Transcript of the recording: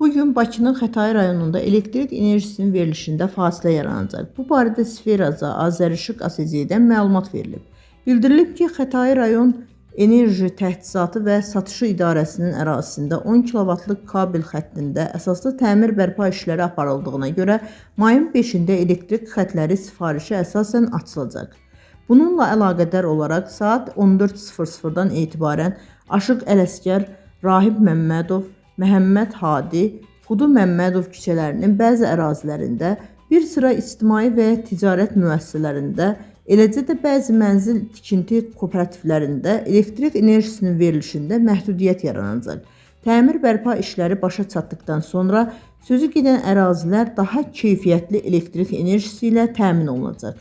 Bugün Bakının Xətai rayonunda elektrik enerjisinin verilişində fasilə yaranacaq. Bu barədə Sferaza Azərişıq ASC-dən məlumat verilib. Bildirilib ki, Xətai rayon Enerji Təchizatı və Satışı İdarəsinin ərazisində 10 kV-lıq kabel xəttində əsaslı təmir bərpa işləri aparıldığına görə mayın 5-də elektrik xətləri sifarişi əsasən açılacaq. Bununla əlaqədar olaraq saat 14:00-dan etibarən Aşıq Ələsgər, Rahib Məmmədov, Məhəmməd Hadi, Xudu Məmmədov küçələrinin bəzi ərazilərində, bir sıra ictimai və ticarət müəssisələrində, eləcə də bəzi mənzil tikinti kooperativlərində elektrik enerjisinin verilişində məhdudiyyət yaranacaq. Təmir bərpa işləri başa çatdıqdan sonra sözü gedən ərazilər daha keyfiyyətli elektrik enerjisi ilə təmin olunacaq.